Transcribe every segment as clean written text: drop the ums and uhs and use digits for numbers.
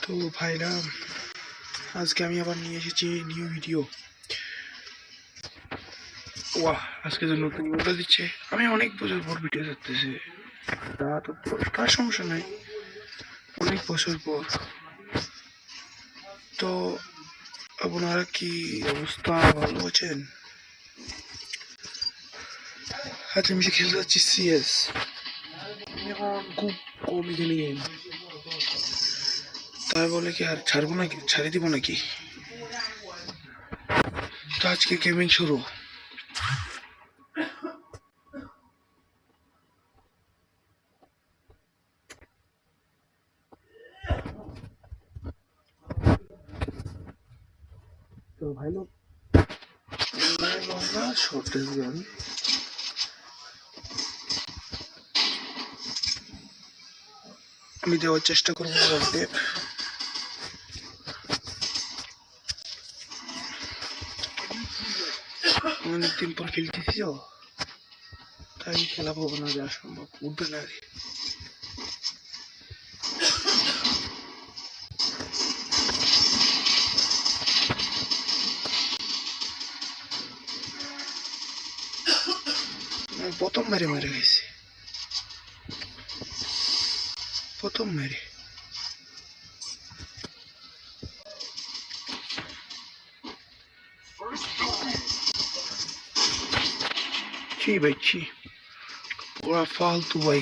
তো ভাইরা, আজকে আমি আবার নিয়ে এসেছি নিউ ভিডিও। ওয়াহ, আজকে যে নতুন ভিডিও দিচ্ছে, আমি অনেক বছর পর ভিডিও করতেছি। তা তো তার সমস্যা নাই, অনেক বছর পর। তো আপনারা কি অবস্থা, ভালো আছেন? আচ্ছা, আমি খেলতে যাচ্ছি সিএস। এখন খুব কম খেলি গেম, তাই বলে কি আর ছাড়বো নাকি, ছাড়ি দিব নাকি? তো আজকে গেমিং শুরু। তো ভাই লোক শর্টেজ গান, আমি দেওয়ার চেষ্টা করবো। অনেকদিন পর খেলতেছি তো, তাই খেলা পাবো না, যা সম্ভব উঠবে না। প্রথম মেরে মেরে গেছি, প্রথম মেরে। ছি ভাই ছি, পুরা ফালতু ভাই।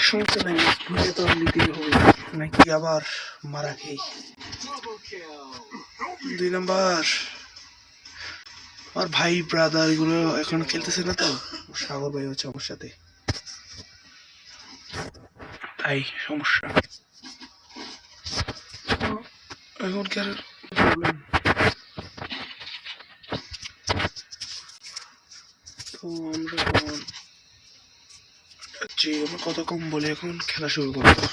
সমস্যা নাই, ভুলে তো নিতেই হবে, নাকি আবার মারা খেয়ে। 2 নাম্বার। আমার ভাই ব্রাদার এগুলো এখন খেলতেছে না তো, সাগর ভাই হচ্ছে আমার সাথে, তাই সমস্যা। এখন কি আর প্রবলেম? তো আমরা আমরা কথা কম বলে এখন খেলা শুরু করবো।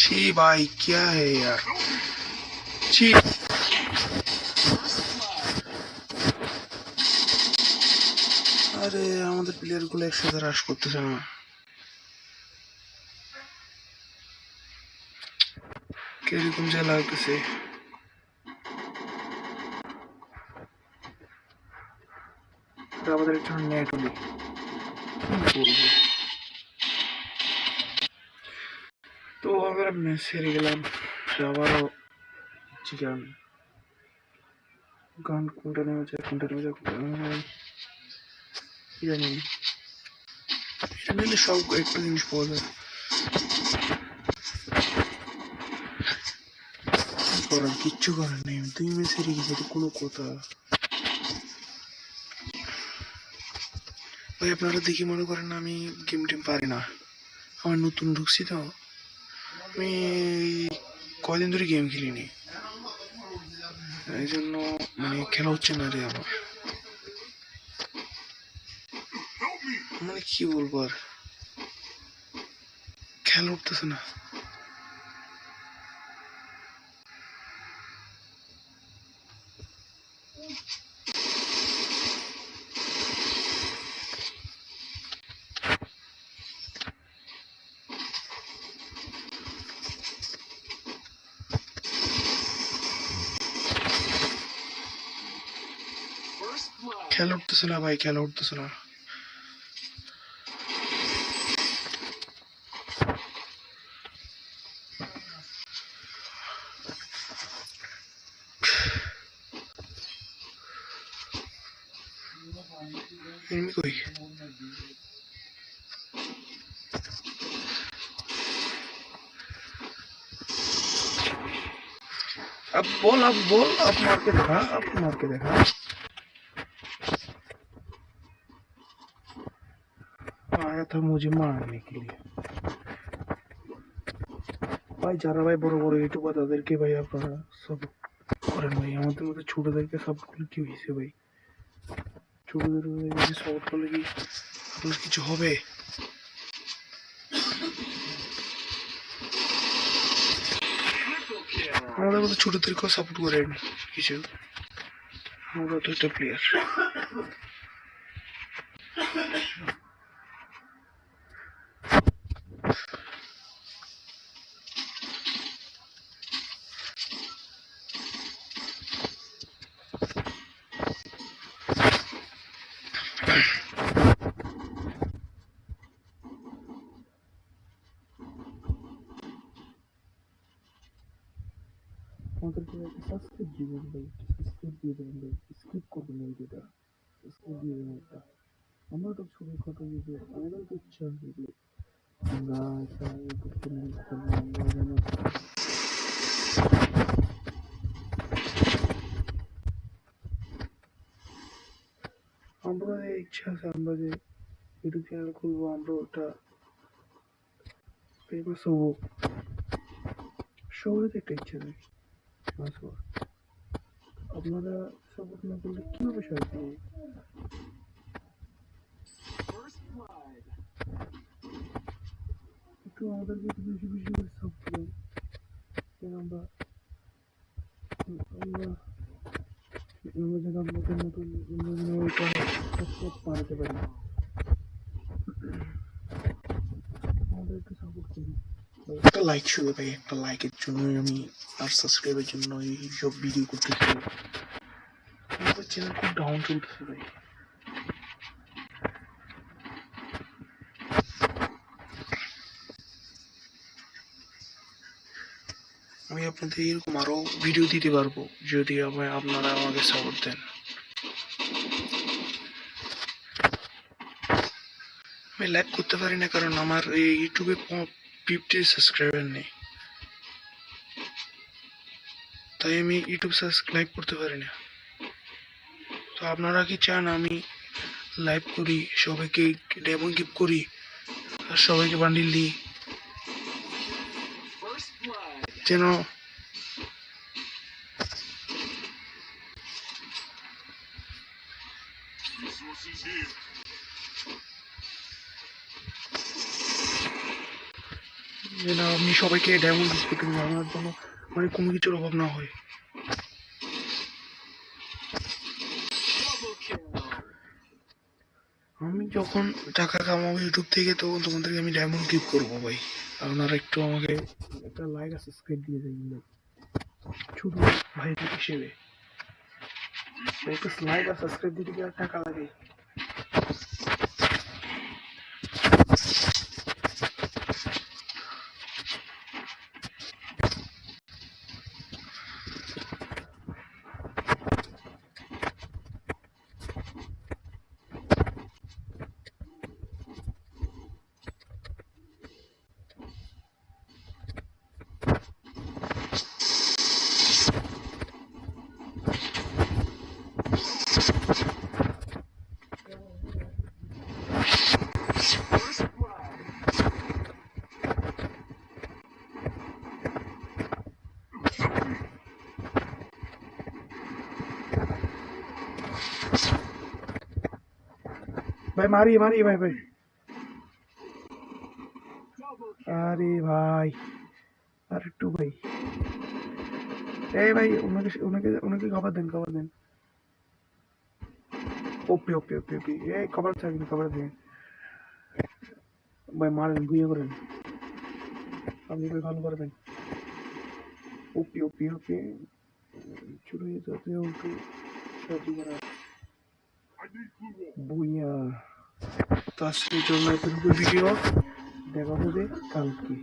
छी भाई, क्या है यार, छी। আরে আমাদের প্লেয়ার গুলো একসাথে রাশ করতেছে না, কিরকম যা লাগতেছে। আমাদের একজন নেট হলি, কি করবো? তো আমরা ম্যাচ হেরে গেলাম, আবারও চিকেন গান কোনটা নেওয়া যায়, কোনটা নেওয়া যায়, কোনটা নেওয়া যায় কি জানি। এটা নিলে সব একটা জিনিস পাওয়া যায়। করার কিচ্ছু করার নেই, 2 ম্যাচ হেরে গেছে, এটা কোনো কথা? ভাই আপনারা দেখি মনে করেন না আমি গেম টেম পারি না, আমার নতুন ঢুকছি তো, আমি কয়দিন ধরে গেম খেলিনি, এই জন্য মানে খেলা হচ্ছে না রে আমার। মানে কি বলবো আর, খেলা উঠতেছে না। খেলা উঠতেছে না ভাই, খেলা উঠতেছে না। এনিমি কই? अब बोल, अब बोल, अब मार के देखा, अब मार के देखा। आया था मुझे मारने के लिए। भाई যারা ভাই বড় বড় ইউটিউবার তাদেরকে ভাই আপনারা সব করেন ভাই, আমাদের মতো ছোটদেরকে সাপোর্ট করলে কি হয়েছে ভাই? ছোটদের সাপোর্ট করলে কি আপনার কিছু হবে? আমাদের মতো ছোটদেরকেও সাপোর্ট করেন কিছু, আমরা তো একটা প্লেয়ার। আমাদেরকে একটা সাবস্ক্রাইব দিবেন ভাই, সাবস্ক্রাইব দিয়ে দেবেন ভাই, স্কিপ করবেন না ভিডিওটা, সাবস্ক্রাইব দিয়ে দেবেন একটা। আমরা তো ছোটখাটো ভিডিও, আমাদের তো ইচ্ছা আছে যে আমরা একটা ইউটিউব চ্যানেল করবো, আমরা যেন আমরা ইচ্ছা আছে আমরা যে ইউটিউব চ্যানেল খুলবো, আমরা ওটা ফেমাস হবো, সবারই তো একটা ইচ্ছা নেই ফেমাস হওয়ার। আপনারা সাপোর্ট না করলে কিভাবে সাহায্য করবো? একটু আমাদেরকে একটু বেশি বেশি করে সাপোর্ট করেন, যেন আমরা আমরা আমরা যেন আপনাদের মতন ওইটা সাপোর্ট বাড়াতে পারি। আমাদের একটু সাপোর্ট করুন। একটা লাইক শুধু ভাই, একটা লাইকের জন্যই আমি আর সাবস্ক্রাইবের জন্য এইসব ভিডিও করতেছি। আমাদের চ্যানেল খুব ডাউন চলতেছে ভাই। আমি আপনাদের এরকম আরো ভিডিও দিতে পারবো যদি আপনারা আমাকে সাপোর্ট দেন। আমি লাইভ করতে পারি না কারণ আমার এই ইউটিউবে 50 সাবস্ক্রাইবার নেই, তাই আমি ইউটিউব লাইভ করতে পারি না। তো আপনারা কি চান আমি লাইভ করি, সবাইকে ডেমো গিফট করি আর সবাইকে বান্ডিল দিই, যেন যেন আমি সবাইকে ডেমো গিফট করতে পারি, আমার জন্য মানে কোনো কিছুর অভাব না হয়। আমি যখন টাকা কামাবো ইউটিউব থেকে তখন তোমাদেরকে আমি ডায়মন্ড গিফট করবো ভাই। আপনারা একটু আমাকে একটা লাইক আর সাবস্ক্রাইব দিয়ে দেবেন ছোট ভাই হিসেবে। একটা লাইক আর সাবস্ক্রাইব দিতে কি আর টাকা লাগে? ভাই মারি মারি ভাই ভাই, আরে ভাই আর একটু ভাই, এই ভাই ওনাকে ওনাকে ওনাকে খাবার দেন, খাবার দেন। ওপি ওপি ওপি ওপি, এই খাবার থাকবেন, খাবার দেন ভাই, মারেন গুইয়ে করেন, আপনি ভাই ভালো পারবেন। ওপি ওপি ওপি, চলে যেতে একটু সাহায্য করা বুইয়া। তো আজকের জন্য এতটুকু ভিডিও, দেখা হবে কালকে।